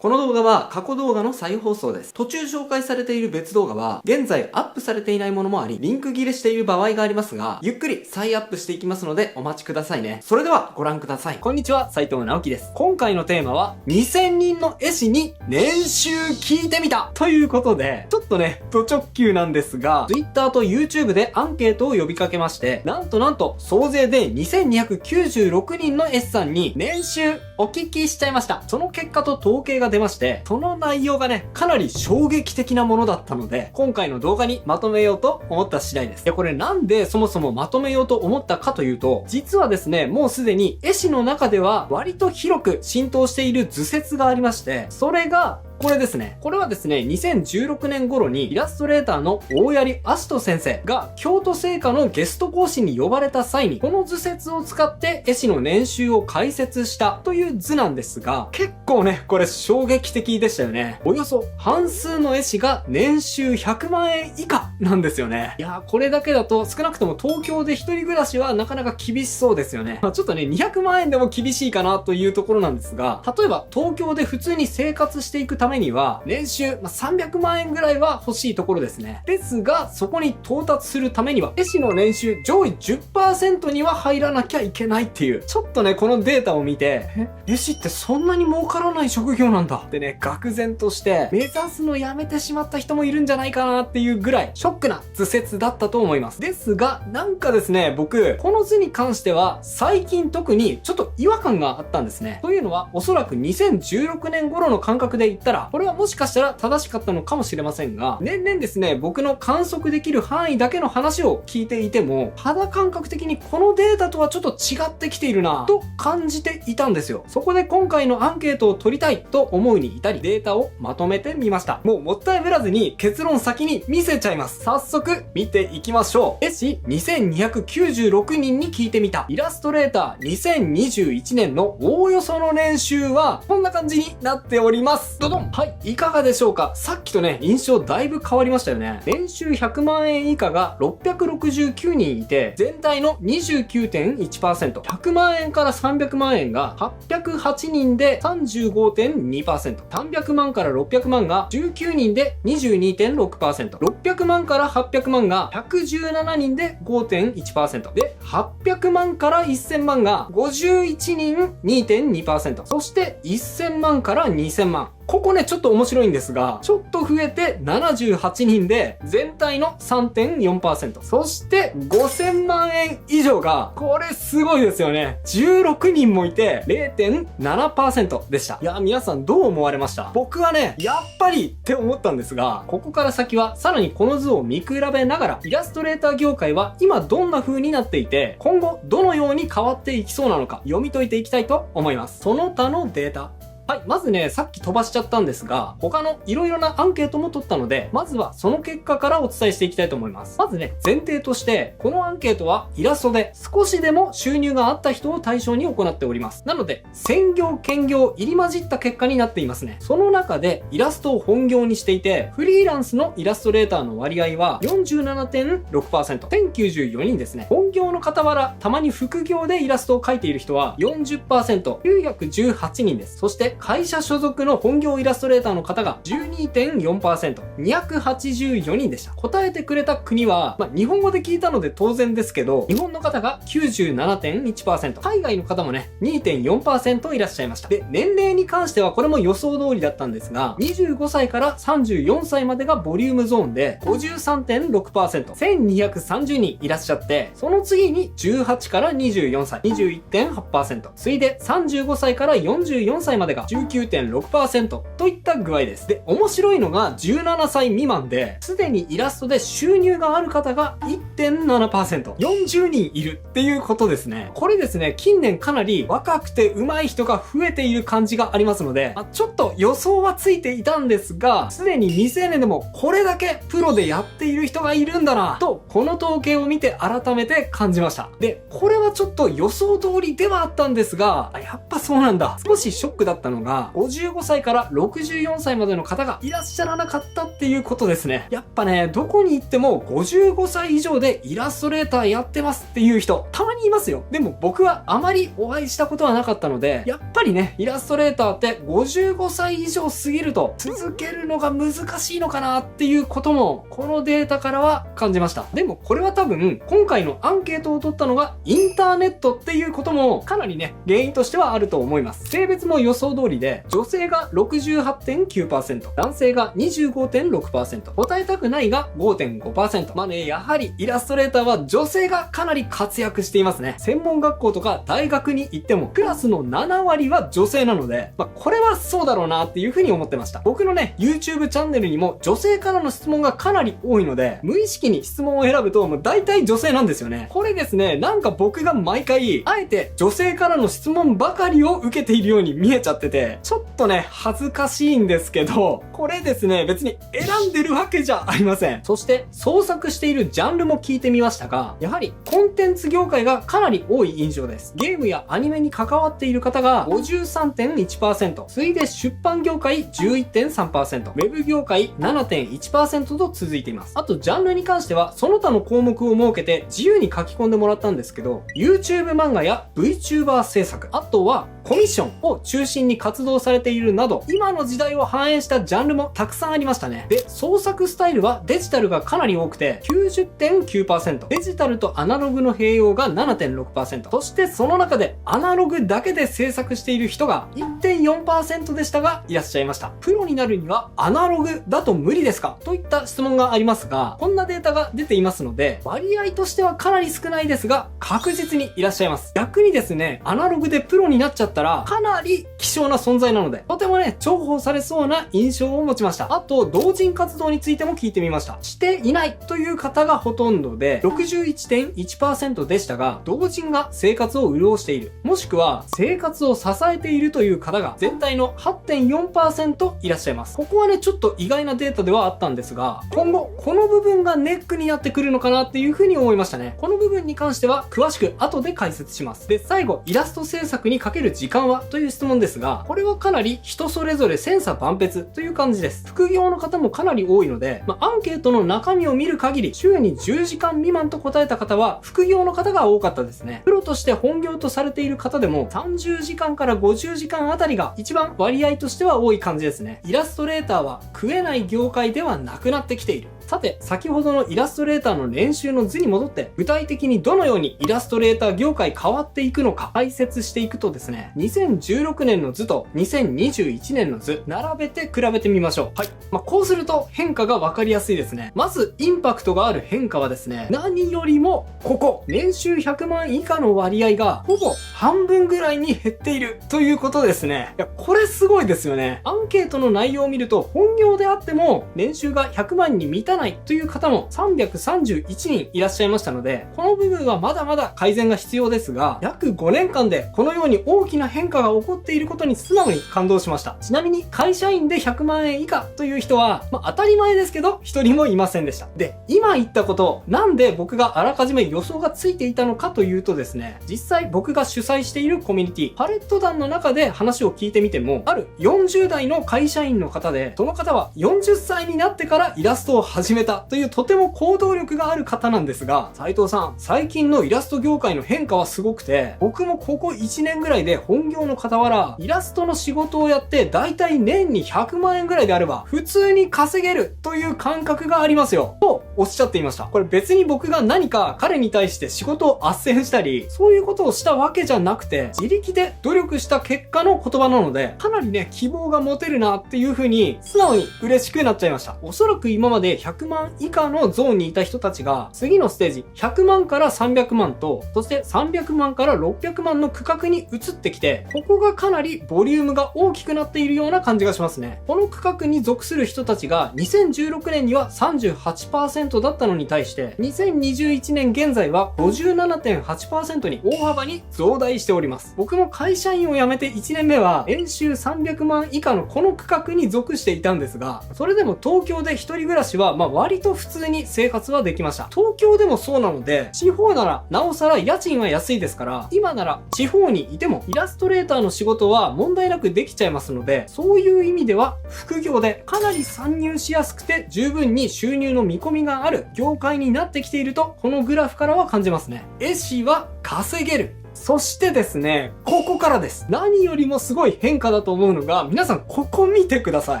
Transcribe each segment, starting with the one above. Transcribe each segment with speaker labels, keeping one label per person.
Speaker 1: この動画は過去動画の再放送です。途中紹介されている別動画は、現在アップされていないものもあり、リンク切れしている場合がありますが、ゆっくり再アップしていきますので、お待ちくださいね。それではご覧ください。こんにちは、斉藤直樹です。今回のテーマは、2000人の絵師に年収聞いてみたということで、ちょっとね、ド直球なんですが、Twitter と YouTube でアンケートを呼びかけまして、なんと、総勢で2296人の絵師さんに年収お聞きしちゃいました。その結果と統計が出まして、その内容がね、かなり衝撃的なものだったので、今回の動画にまとめようと思った次第です。これなんでそもそもまとめようと思ったかというと、実はですね、もうすでに絵師の中では割と広く浸透している図説がありまして、それが、これですね。これはですね、2016年頃にイラストレーターの大槍アシト先生が京都精華のゲスト講師に呼ばれた際に、この図説を使って絵師の年収を解説したという図なんですが、結構ね、これ衝撃的でしたよね。およそ半数の絵師が年収100万円以下なんですよね。いやー、これだけだと少なくとも東京で一人暮らしはなかなか厳しそうですよね。ちょっとね、200万円でも厳しいかなというところなんですが、例えば東京で普通に生活していくためには年収300万円ぐらいは欲しいところですね。ですが、そこに到達するためには絵師の年収上位 10% には入らなきゃいけないっていう、ちょっとね、このデータを見て、絵師ってそんなに儲からない職業なんだってね、愕然として目指すのやめてしまった人もいるんじゃないかなっていうぐらいショックな図説だったと思います。ですが、なんかですね、僕この図に関しては最近特にちょっと違和感があったんですね。というのは、おそらく2016年頃の感覚で言ったら、これはもしかしたら正しかったのかもしれませんが、年々ですね、僕の観測できる範囲だけの話を聞いていても、肌感覚的にこのデータとはちょっと違ってきているなと感じていたんですよ。そこで今回のアンケートを取りたいと思うに至り、データをまとめてみました。もうもったいぶらずに結論先に見せちゃいます。早速見ていきましょう。絵師2296人に聞いてみたイラストレーター2021年のおおよその年収はこんな感じになっております。どどん。はい、いかがでしょうか。さっきとね、印象だいぶ変わりましたよね。年収100万円以下が669人いて、全体の 29.1%。100万円から300万円が808人で 35.2%。300万から600万が19人で 22.6%。600万から800万が117人で 5.1%。で、800万から1000万が51人 2.2%。そして1000万から2000万。ここね、ちょっと面白いんですが、ちょっと増えて78人で、全体の 3.4%。そして、5000万円以上が、これすごいですよね。16人もいて、0.7% でした。いや、皆さんどう思われました？僕はね、やっぱりって思ったんですが、ここから先は、さらにこの図を見比べながら、イラストレーター業界は今どんな風になっていて、今後どのように変わっていきそうなのか、読み解いていきたいと思います。その他のデータ。はい。まずね、さっき飛ばしちゃったんですが、他の色々なアンケートも取ったので、まずはその結果からお伝えしていきたいと思います。まずね、前提として、このアンケートはイラストで少しでも収入があった人を対象に行っております。なので、専業、兼業入り混じった結果になっていますね。その中で、イラストを本業にしていて、フリーランスのイラストレーターの割合は 47.6%。1094人ですね。本業の傍ら、たまに副業でイラストを描いている人は 40%。918人です。そして、会社所属の本業イラストレーターの方が 12.4%、284人でした。答えてくれた国は、日本語で聞いたので当然ですけど、日本の方が 97.1%、海外の方もね、2.4% いらっしゃいました。で、年齢に関してはこれも予想通りだったんですが、25歳から34歳までがボリュームゾーンで 53.6%、1230人いらっしゃって、その次に18から24歳、21.8%、次いで35歳から44歳までが 19.6% といった具合です。で、面白いのが17歳未満で、すでにイラストで収入がある方が 1.7%、40人いるっていうことですね。これですね、近年かなり若くて上手い人が増えている感じがありますので、ちょっと予想はついていたんですが、すでに未成年でもこれだけプロでやっている人がいるんだなと、この統計を見て改めて感じました。で、これはちょっと予想通りではあったんですが、やっぱそうなんだ。少しショックだったのが、55歳から64歳までの方がいらっしゃらなかったっていうことですね。やっぱね、どこに行っても55歳以上で
Speaker 2: でイラストレーターやってますっていう人、たまにいますよ。でも僕はあまりお会いしたことはなかったので、やっぱりね、イラストレーターって55歳以上過ぎると続けるのが難しいのかなっていうことも、このデータからは感じました。でもこれは多分、今回のアンケートを取ったのがインターネットっていうこともかなりね、原因としてはあると思います。性別も予想通りで、女性が 68.9%、男性が 25.6%、答えたくないが 5.5%。まあね、やはりイラストレーターは女性がかなり活躍していますね。専門学校とか大学に行っても、クラスの7割は女性なので、これはそうだろうなっていうふうに思ってました。僕のね、YouTube チャンネルにも女性からの質問がかなり多いので、無意識に質問を選ぶともう大体女性なんですよね。これですね、なんか僕が毎回、あえて女性からの質問ばかりを受けているように見えちゃってて、ちょっとね、恥ずかしいんですけど、これですね、別に選んでるわけじゃありません。そして、創作しているジャンルも聞いてみましたが、やはりコンテンツ業界がかなり多い印象です。ゲームやアニメに関わっている方が 53.1%、次いで出版業界 11.3%、ウェブ業界 7.1% と続いています。あと、ジャンルに関しては、その他の項目を設けて自由に書き込んでもらったんですけど、YouTube 漫画や VTuber 制作、あとはコミッションを中心に活動されているなど、今の時代を反映したジャンルもたくさんありましたね。で、創作スタイルはデジタルがかなり多くて 90.9%、デジタルとアナログの併用が 7.6%、そしてその中でアナログだけで制作している人が 1.4% でしたがいらっしゃいました。プロになるにはアナログだと無理ですかといった質問がありますが、こんなデータが出ていますので、割合としてはかなり少ないですが、確実にいらっしゃいます。逆にですね、アナログでプロになっちゃったら、かなり希少な存在なので、とてもね、重宝されそうな印象を持ちました。あと、同人活動についても聞いてみました。していないという方がほとんどで、61.1% でしたが、同人が生活を潤している、もしくは生活を支えているという方が全体の 8.4% いらっしゃいます。ここはね、ちょっと意外なデータではあったんですが、今後、この部分がネックになってくるのかなっていうふうに思いましたね。この部分に関しては、詳しく後で解説します。で、最後、イラスト制作にかける時間はという質問ですが、これはかなり人それぞれ千差万別という感じです。副業の方もかなり多いので、アンケートの中身を見る限り、週に10時間未満と答えた方は、副業の方が多かったですね。プロとして本業とされている方でも、30時間から50時間あたりが一番割合としては多い感じですね。イラストレーターは食えない業界ではなくなってきている。さて、先ほどのイラストレーターの練習の図に戻って、具体的にどのようにイラストレーター業界変わっていくのか解説していくとですね、2016年の図と2021年の図、並べて比べてみましょう。はい。こうすると変化がわかりやすいですね。まず、インパクトがある変化はですね、何よりも、ここ、年収100万以下の割合が、ほぼ半分ぐらいに減っているということですね。いや、これすごいですよね。アンケートの内容を見ると、本業であっても、年収が100万に満たないという方も331人いらっしゃいましたので、この部分はまだまだ改善が必要ですが、約5年間でこのように大きな変化が起こっていることに素直に感動しました。ちなみに会社員で100万円以下という人は、当たり前ですけど、一人もいませんでした。で、今言ったこと、なんで僕があらかじめ予想がついていたのかというとですね、実際僕が主催しているコミュニティ、パレット団の中で話を聞いてみても、ある40代の会社員の方で、その方は40歳になってからイラストを始めたというとても行動力がある方なんですが、斉藤さん、最近のイラスト業界の変化はすごくて、僕もここ1年ぐらいで本業の傍ら、イラストの仕事をやって、だいたい年に100万円ぐらいであれば、普通に稼げるという感覚がありますよ。とおっしゃっていました。これ別に僕が何か彼に対して仕事を斡旋したり、そういうことをしたわけじゃなくて、自力で努力した結果の言葉なので、かなりね、希望が持てるなっていう風に、素直に嬉しくなっちゃいました。おそらく今まで100万以下のゾーンにいた人たちが、次のステージ、100万から300万と、そして300万から600万の区画に移ってきて、ここがかなりボリュームが大きくなっているような感じがしますね。この区画に属する人たちが、2016年には 38% だったのに対して、2021年現在は 57.8% に大幅に増大しております。僕も会社員を辞めて1年目は、年収300万以下のこの区画に属していたんですが、それでも東京で一人暮らしは、割と普通に生活はできました。東京でもそうなので、地方ならなおさら家賃は安いですから、今なら地方にいてもイラストレーターの仕事は問題なくできちゃいますので、そういう意味では副業でかなり参入しやすくて十分に収入の見込みがある業界になってきていると、このグラフからは感じますね。絵師は稼げる。そしてですね、ここからです。何よりもすごい変化だと思うのが、皆さんここ見てくださ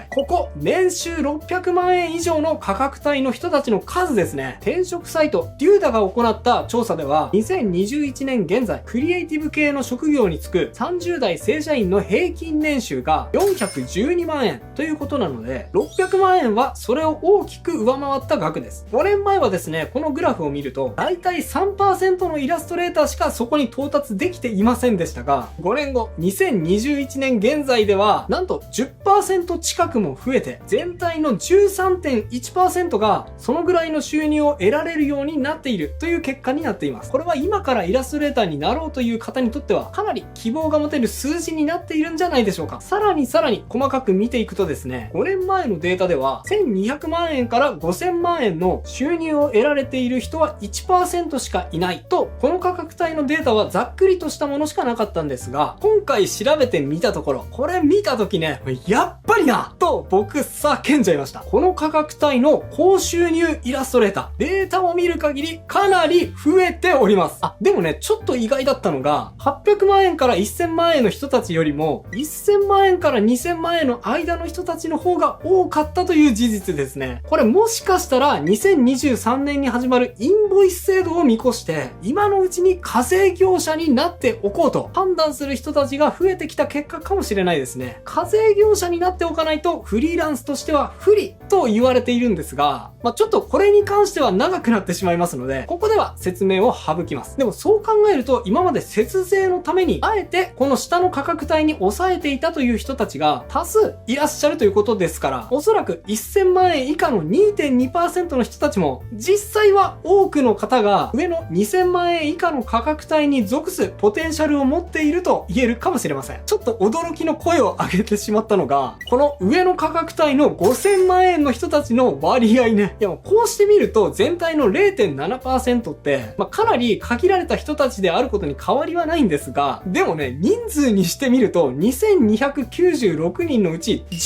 Speaker 2: い。ここ、年収600万円以上の価格帯の人たちの数ですね。転職サイト、デューダが行った調査では、2021年現在、クリエイティブ系の職業に就く30代正社員の平均年収が412万円ということなので、600万円はそれを大きく上回った額です。5年前はですね、このグラフを見ると、だいたい 3% のイラストレーターしかそこに到達できていませんでしたが、5年後、2021年現在では、なんと 10% 近くも増えて、全体の 13.1% が、そのぐらいの収入を得られるようになっているという結果になっています。これは今からイラストレーターになろうという方にとっては、かなり希望が持てる数字になっているんじゃないでしょうか。さらに細かく見ていくとですね、5年前のデータでは、1200万円から5000万円の収入を得られている人は 1% しかいないと、この価格帯のデータはざっくりとしたものしかなかったんですが、今回調べてみたところ、これ見た時ね、やっぱりなと僕叫んじゃいました。この価格帯の高収入イラストレーター、データを見る限りかなり増えております。でもね、ちょっと意外だったのが、800万円から1000万円の人たちよりも、1000万円から2000万円の間の人たちの方が多かったという事実ですね。これもしかしたら2023年に始まるインボイス制度を見越して、今のうちに課税業者になっておこうと判断する人たちが増えてきた結果かもしれないですね。課税業者になっておかないとフリーランスとしては不利と言われているんですが、ちょっとこれに関しては長くなってしまいますので、ここでは説明を省きます。でもそう考えると、今まで節税のためにあえてこの下の価格帯に抑えていたという人たちが多数いらっしゃるということですから、おそらく1000万円以下の 2.2% の人たちも、実際は多くの方が上の2000万円以下の価格帯に属すポテンシャルを持っていると言えるかもしれません。ちょっと驚きの声を上げてしまったのが、この上の価格帯の5000万円の人たちの割合ね。いやもうこうしてみると全体の 0.7% って、かなり限られた人たちであることに変わりはないんですが、でもね、人数にしてみると2296人のうち16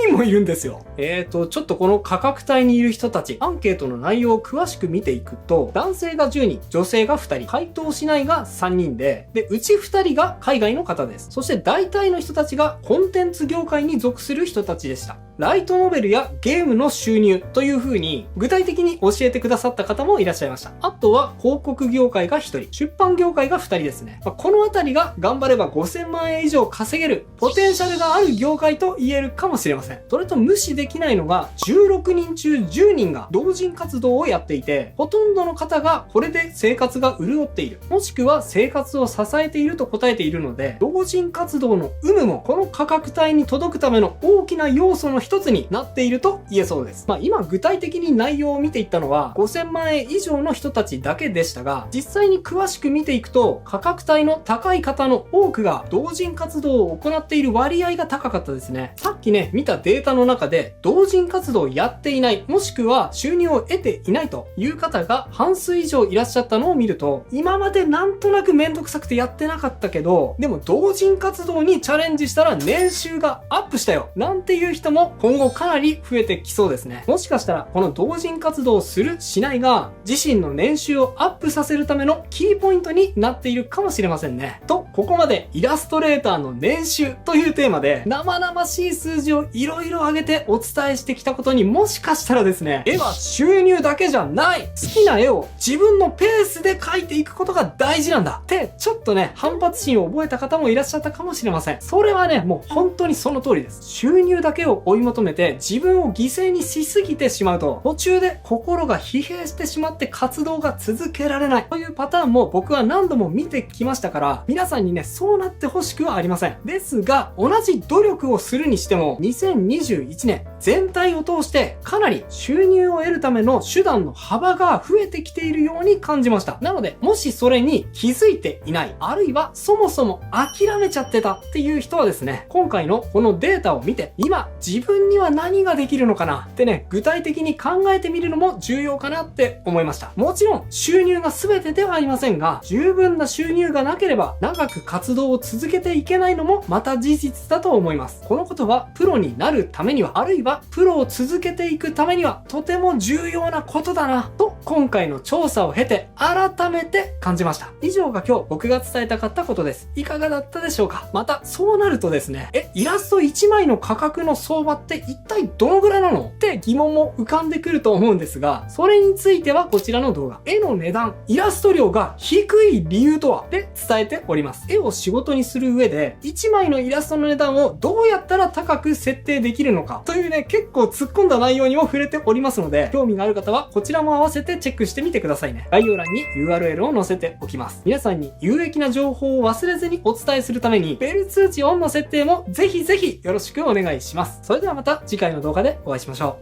Speaker 2: 人もいるんですよ。ちょっとこの価格帯にいる人たち、アンケートの内容を詳しく見ていくと、男性が10人、女性が2人、回答しないが3人で、うち2人が海外の方です。そして大体の人たちがコンテンツ業界に属する人たちでした。ライトノベルやゲームの収入という風に具体的に教えてくださった方もいらっしゃいました。あとは広告業界が1人、出版業界が2人ですね。このあたりが頑張れば5000万円以上稼げるポテンシャルがある業界と言えるかもしれません。それと無視できないのが16人中10人が同人活動をやっていて、ほとんどの方がこれで生活が潤っている、もしくは生活を支えていると答えているので、同人活動の有無もこの価格帯に届くための大きな要素の一つになっていると言えそうです。今具体的に内容を見ていったのは5000万円以上の人たちだけでしたが、実際に詳しく見ていくと価格帯の高い方の多くが同人活動を行っている割合が高かったですね。さっきね、見たデータの中で同人活動をやっていない、もしくは収入を得ていないという方が半数以上いらっしゃったのを見ると、今までなんとなくめんどくさくてやってなかったけど、でも同人活動にチャレンジしたら年収がアップしたよなんていう人も今後かなり増えてきそうですね。もしかしたらこの同人活動をするしないが自身の年収をアップさせるためのキーポイントになっているかもしれませんね。と、ここまでイラストレーターの年収というテーマで生々しい数字をいろいろ上げてお伝えしてきたことに、もしかしたらですね、絵は収入だけじゃない、好きな絵を自分のペースで描いていくことが大事なんだってちょっとね、反発心を覚えた方もいらっしゃったかもしれません。それはね、もう本当にその通りです。収入だけを追い求めて自分を犠牲にしすぎてしまうと、途中で心が疲弊してしまって活動が続けられないというパターンも僕は何度も見てきましたから、皆さんにね、そうなってほしくはありません。ですが、同じ努力をするにしても2021年全体を通してかなり収入を得るための手段の幅が増えてきているように感じました。なので、もしそれに気づいていない、あるいはそもそも諦めちゃってたっていう人はですね、今回のこのデータを見て、今自分には何ができるのかなってね、具体的に考えてみるのも重要かなって思いました。もちろん収入が全てではありませんが、十分な収入がなければ長く活動を続けていけないのもまた事実だと思います。このことはプロになるためには、あるいはプロを続けていくためにはとても重要なことだなと今回の調査を経て改めて感じました。以上が今日僕が伝えたかったことです。いかがだったでしょうか。またそうなるとですね、イラスト1枚の価格の相場って一体どのぐらいなのって疑問も浮かんでくると思うんですが、それについてはこちらの動画、絵の値段、イラスト量が低い理由とはで伝えております。絵を仕事にする上で1枚のイラストの値段をどうやったら高く設定できるのかというね、結構突っ込んだ内容にも触れておりますので、興味がある方はこちらも合わせてチェックしてみてくださいね。概要欄に URL を載せておきます。皆さんに有益な情報を忘れずにお伝えするために、ベル通知オンの設定もぜひぜひよろしくお願いします。それではまた次回の動画でお会いしましょ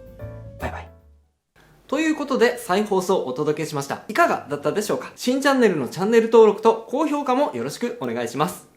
Speaker 2: う。バイバイ。
Speaker 1: ということで再放送をお届けしました。いかがだったでしょうか。新チャンネルのチャンネル登録と高評価もよろしくお願いします。